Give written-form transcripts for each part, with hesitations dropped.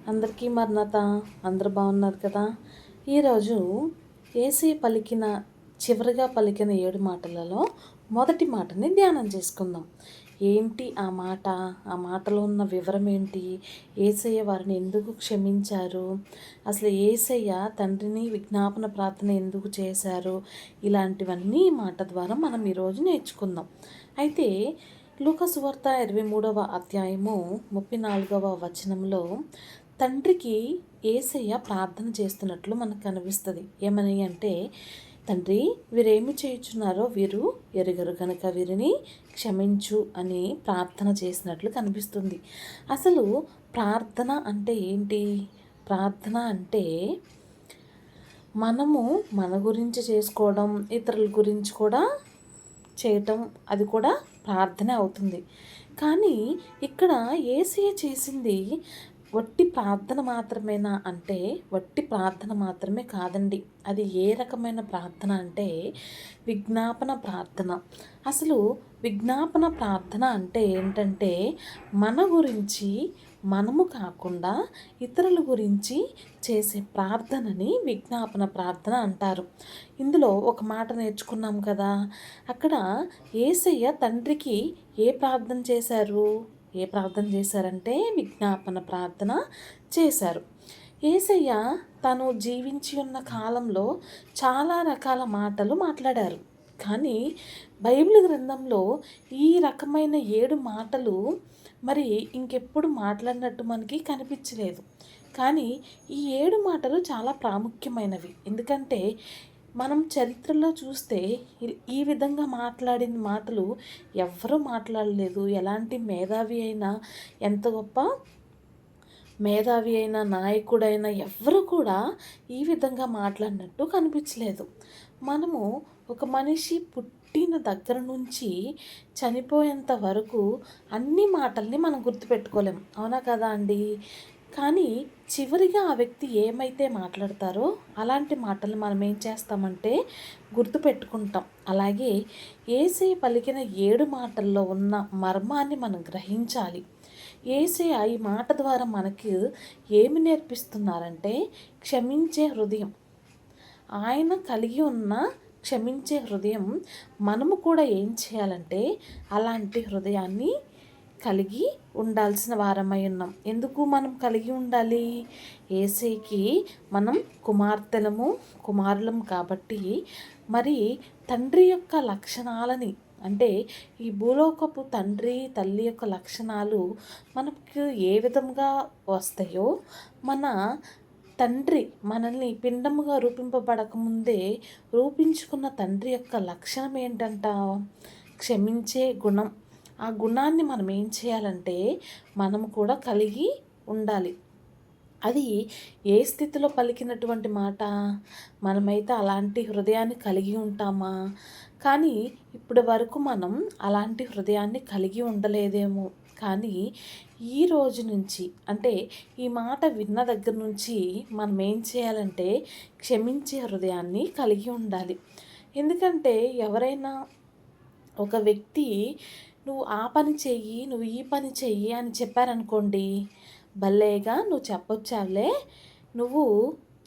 అందరికీ మరణత. అందరూ బాగున్నారు కదా. ఈరోజు చివరిగా పలికిన 7 మాటలలో మొదటి మాటని ధ్యానం చేసుకుందాం. ఏంటి ఆ మాట? ఆ మాటలో ఉన్న వివరం ఏంటి? యేసయ్య వారిని ఎందుకు క్షమించారు? అసలు యేసయ్య తండ్రిని విజ్ఞాపన ప్రార్థన ఎందుకు చేశారు? ఇలాంటివన్నీ ఈ మాట ద్వారా మనం ఈరోజు నేర్చుకుందాం. అయితే లూకా సువార్త 23వ అధ్యాయము 34వ వచనంలో తండ్రికి యేసయ్య ప్రార్థన చేస్తున్నట్లు మనకు కనిపిస్తుంది. ఏమని అంటే, తండ్రి, వీరేమి చేయుచున్నారో వీరు ఎరుగరు కనుక వీరిని క్షమించు అని ప్రార్థన చేసినట్లు కనిపిస్తుంది. అసలు ప్రార్థన అంటే ఏంటి? ప్రార్థన అంటే మనము మన గురించి చేసుకోవడం, ఇతరుల గురించి కూడా చేయటం, అది కూడా ప్రార్థనే అవుతుంది. కానీ ఇక్కడ యేసయ్య చేసింది వట్టి ప్రార్థన మాత్రమేనా అంటే, వట్టి ప్రార్థన మాత్రమే కాదండి. అది ఏ రకమైన ప్రార్థన అంటే విజ్ఞాపన ప్రార్థన. అసలు విజ్ఞాపన ప్రార్థన అంటే ఏంటంటే, మన గురించి మనము కాకుండా ఇతరుల గురించి చేసే ప్రార్థనని విజ్ఞాపన ప్రార్థన అంటారు. ఇందులో ఒక మాట నేర్చుకున్నాం కదా. అక్కడ యేసయ్య తండ్రికి ఏ ప్రార్థన చేశారంటే విజ్ఞాపన ప్రార్థన చేశారు. యేసయ్య తను జీవించి ఉన్న కాలంలో చాలా రకాల మాటలు మాట్లాడారు. కానీ బైబిల్ గ్రంథంలో ఈ రకమైన 7 మాటలు మరి ఇంకెప్పుడు మాట్లాడినట్టు మనకి కనిపించలేదు. కానీ ఈ 7 మాటలు చాలా ప్రాముఖ్యమైనవి. ఎందుకంటే మనం చరిత్రలో చూస్తే ఈ విధంగా మాట్లాడిన మాటలు ఎవ్వరూ మాట్లాడలేదు. ఎలాంటి ఎంత గొప్ప మేధావి అయినా, నాయకుడైనా ఎవ్వరూ కూడా ఈ విధంగా మాట్లాడినట్టు కనిపించలేదు. మనము ఒక మనిషి పుట్టిన దగ్గర నుంచి చనిపోయేంత వరకు అన్ని మాటల్ని మనం గుర్తుపెట్టుకోలేం. అవునా కదా అండి? కానీ చివరిగా ఆ వ్యక్తి ఏమైతే మాట్లాడతారో అలాంటి మాటలు మనం ఏం చేస్తామంటే గుర్తుపెట్టుకుంటాం. అలాగే యేసయ్య పలికిన 7 మాటల్లో ఉన్న మర్మాన్ని మనం గ్రహించాలి. యేసయ్య ఈ మాట ద్వారా మనకి ఏమి నేర్పిస్తున్నారంటే క్షమించే హృదయం. ఆయన కలిగి ఉన్న క్షమించే హృదయం మనము కూడా ఏం చేయాలంటే అలాంటి హృదయాన్ని కలిగి ఉండాల్సిన వారమై ఉన్నాం. ఎందుకు మనం కలిగి ఉండాలి? యేసయ్యకి మనం కుమారులం కాబట్టి మరి తండ్రి యొక్క లక్షణాలని, అంటే ఈ భూలోకపు తల్లి యొక్క లక్షణాలు మనకు ఏ విధంగా వస్తాయో, మన తండ్రి మనల్ని పిండముగా రూపింపబడకముందే రూపించుకున్న తండ్రి యొక్క లక్షణం ఏంటంట? క్షమించే గుణం. ఆ గుణాన్ని మనం ఏం చేయాలంటే మనం కూడా కలిగి ఉండాలి. అది ఏ స్థితిలో పలికినటువంటి మాట? మనమైతే అలాంటి హృదయాన్ని కలిగి ఉంటామా? కానీ ఇప్పటి వరకు మనం అలాంటి హృదయాన్ని కలిగి ఉండలేదేమో. కానీ ఈ రోజు నుంచి, అంటే ఈ మాట విన్న దగ్గర నుంచి మనం ఏం చేయాలంటే క్షమించే హృదయాన్ని కలిగి ఉండాలి. ఎందుకంటే ఎవరైనా ఒక వ్యక్తి నువ్వు ఆ పని చెయ్యి, నువ్వు ఈ పని చెయ్యి అని చెప్పారనుకోండి, భలేగా నువ్వు చెప్పొచ్చావులే, నువ్వు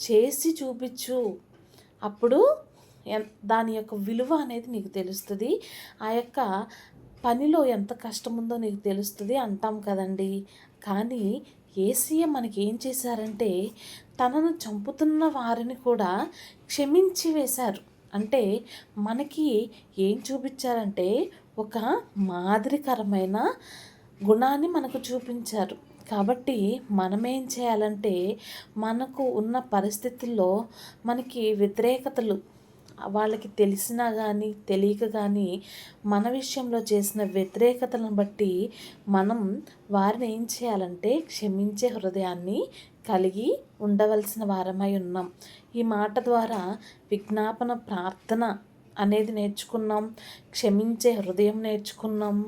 చేసి చూపించు, అప్పుడు దాని యొక్క విలువ అనేది నీకు తెలుస్తుంది, ఆ యొక్క పనిలో ఎంత కష్టం ఉందో నీకు తెలుస్తుంది అంటాం కదండి. కానీ యేసయ్య మనకి ఏం చేశారంటే తనను చంపుతున్న వారిని కూడా క్షమించి వేశారు. అంటే మనకి ఏం చూపించారంటే ఒక మాదిరికరమైన గుణాన్ని మనకు చూపించారు. కాబట్టి మనమేం చేయాలంటే మనకు ఉన్న పరిస్థితుల్లో మనకి వ్యతిరేకతలు వాళ్ళకి తెలిసినా కానీ తెలియక కానీ మన విషయంలో చేసిన వ్యతిరేకతలను బట్టి మనం వారిని ఏం చేయాలంటే క్షమించే హృదయాన్ని కలిగి ఉండవలసిన వారమై ఉన్నాం. ఈ మాట ద్వారా విజ్ఞాపన ప్రార్థన అనేది నేర్చుకున్నాం, క్షమించే హృదయం నేర్చుకున్నాం.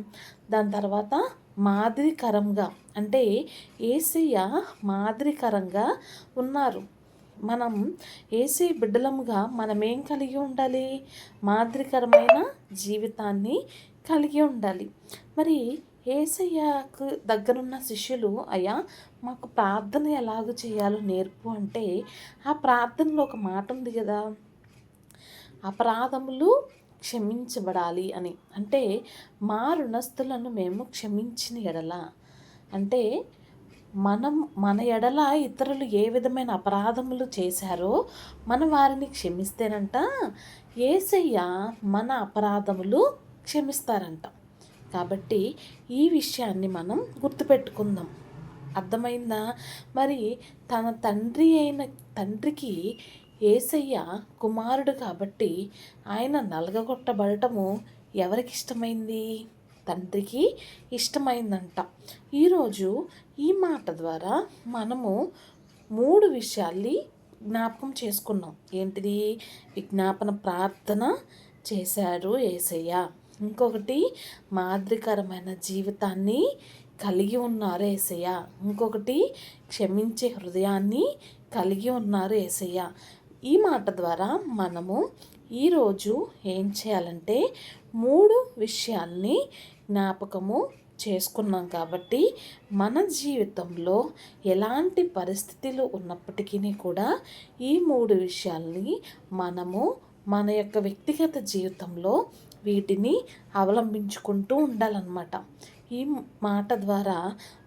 దాని తర్వాత మాదిరికరంగా, అంటే యేసయ్య మాదిరికరంగా ఉన్నారు. మనం యేసయ్య బిడ్డలముగా మనం ఏం కలిగి ఉండాలి? మాదిరికరమైన జీవితాన్ని కలిగి ఉండాలి. మరి యేసయ్యకు దగ్గరున్న శిష్యులు, అయ్యా మాకు ప్రార్థన ఎలాగ చేయాలో నేర్పు అంటే, ఆ ప్రార్థనలో ఒక మాట ఉంది కదా, అపరాధములు క్షమించబడాలి అని. అంటే మా రుణస్థులను మేము క్షమించిన ఎడల, అంటే మన ఎడల ఇతరులు ఏ విధమైన అపరాధములు చేశారో మనం వారిని క్షమిస్తేనంట యేసయ్య మన అపరాధములు క్షమిస్తారంట. కాబట్టి ఈ విషయాన్ని మనం గుర్తుపెట్టుకుందాం. అర్థమైందా? మరి తన తండ్రికి యేసయ్య కుమారుడు కాబట్టి ఆయన నలగగొట్టబడటము ఎవరికి ఇష్టమైంది? తండ్రికి ఇష్టమైందంట. ఈరోజు ఈ మాట ద్వారా మనము 3 విషయాల్ని జ్ఞాపకం చేసుకున్నాం. ఏంటిది? విజ్ఞాపన ప్రార్థన చేశారు యేసయ్య. ఇంకొకటి, మాదిరికరమైన జీవితాన్ని కలిగి ఉన్నారు యేసయ్య. ఇంకొకటి, క్షమించే హృదయాన్ని కలిగి ఉన్నారు యేసయ్య. ఈ మాట ద్వారా మనము ఈరోజు ఏం చేయాలంటే 3 విషయాల్ని జ్ఞాపకము చేసుకున్నాం. కాబట్టి మన జీవితంలో ఎలాంటి పరిస్థితులు ఉన్నప్పటికీ కూడా ఈ 3 విషయాల్ని మనము మన యొక్క వ్యక్తిగత జీవితంలో వీటిని అవలంబించుకుంటూ ఉండాలన్నమాట. ఈ మాట ద్వారా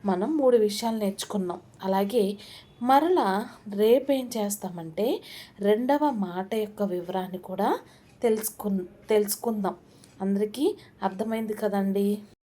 మనం 3 విషయాలు నేర్చుకున్నాం. అలాగే మరలా రేపేం చేస్తామంటే 2వ మాట యొక్క వివరాన్ని కూడా తెలుసుకుందాం. అందరికీ అర్థమైంది కదండి.